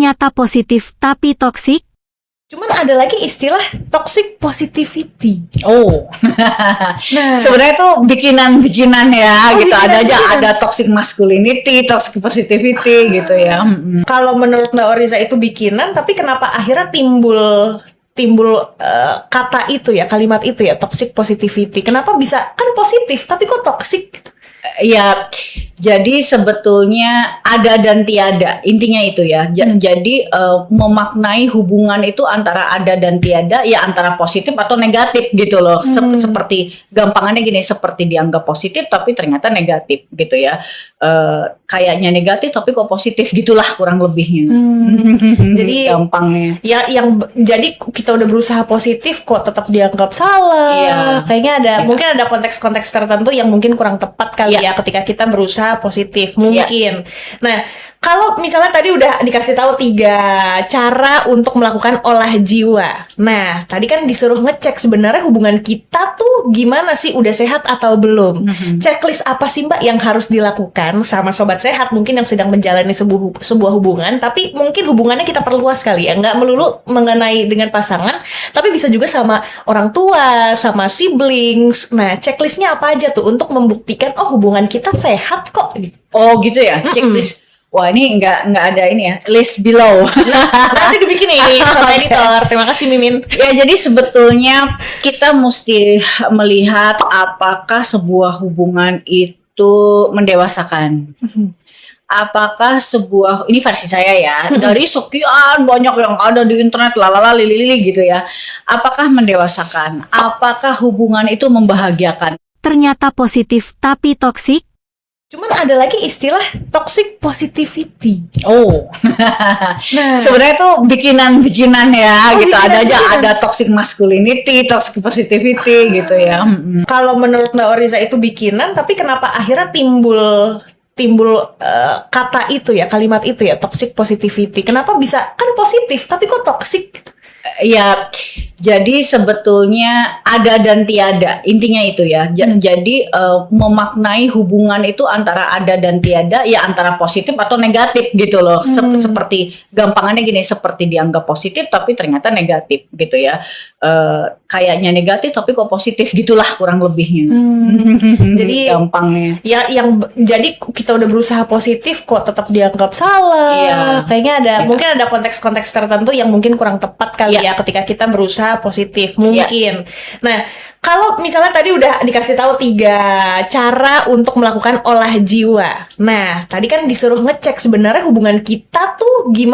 Ternyata positif tapi toksik. Cuman ada lagi istilah toxic positivity. Oh, Nah, sebenarnya itu bikinan-bikinan ya, Oh, gitu. Ada aja, bikinan-bikinan. ada toxic masculinity, toxic positivity, gitu ya. kalau menurut Mbak Oriza itu bikinan, tapi kenapa akhirnya timbul kata itu ya, kalimat itu ya, toxic positivity. Kenapa bisa kan positif, tapi kok toxic? Ya, jadi sebetulnya ada dan tiada, intinya itu ya. Jadi memaknai hubungan itu antara ada dan tiada, ya antara positif atau negatif gitu loh. Seperti gampangannya gini, seperti dianggap positif tapi ternyata negatif gitu ya. Kayaknya negatif tapi kok positif, gitulah kurang lebihnya. Jadi gampangnya. ya jadi kita udah berusaha positif kok tetap dianggap salah. Iya. Kayaknya mungkin ada konteks-konteks tertentu yang mungkin kurang tepat kali Iya. ya ketika kita berusaha positif mungkin. Nah, kalau misalnya tadi udah dikasih tahu 3 cara untuk melakukan olah jiwa. Nah, tadi kan disuruh ngecek sebenarnya hubungan kita tuh gimana sih, udah sehat atau belum. Checklist apa sih Mbak yang harus dilakukan sama sobat sehat mungkin yang sedang menjalani sebuah hubungan, tapi mungkin hubungannya kita perluas kali ya, nggak melulu mengenai dengan pasangan, tapi bisa juga sama orang tua, sama siblings. Nah, checklistnya apa aja tuh untuk membuktikan oh hubungan kita sehat kok gitu. Oh gitu ya, checklist. Wah, ini nggak ada ini ya, list below. Nanti dibikin nih sama editor. Terima kasih Mimin. Ya, jadi sebetulnya kita mesti melihat apakah sebuah hubungan itu mendewasakan. Apakah ini versi saya ya, dari sekian banyak yang ada di internet, lalala lili gitu ya. Apakah mendewasakan? Apakah hubungan itu membahagiakan? Ternyata positif tapi toksik. Cuman ada lagi istilah toxic positivity. Oh, Nah, sebenarnya itu bikinan-bikinan ya, Oh, gitu. Ada aja, bikinan-bikinan. ada toxic masculinity, toxic positivity, gitu ya. kalau menurut Mbak Oriza itu bikinan, tapi kenapa akhirnya timbul kata itu ya, kalimat itu ya, toxic positivity. Kenapa bisa kan positif, tapi kok toxic? Ya, jadi sebetulnya ada dan tiada, intinya itu ya. Jadi memaknai hubungan itu antara ada dan tiada, ya antara positif atau negatif gitu loh. Seperti gampangannya gini, seperti dianggap positif tapi ternyata negatif gitu ya. Kayaknya negatif tapi kok positif, gitulah kurang lebihnya. Jadi gampangnya. ya jadi kita udah berusaha positif kok tetap dianggap salah. Iya. Kayaknya mungkin ada konteks-konteks tertentu yang mungkin kurang tepat kali Iya. ya ketika kita berusaha positif mungkin. Nah, kalau misalnya tadi udah dikasih tahu 3 cara untuk melakukan olah jiwa. Nah, tadi kan disuruh ngecek sebenarnya hubungan kita tuh gimana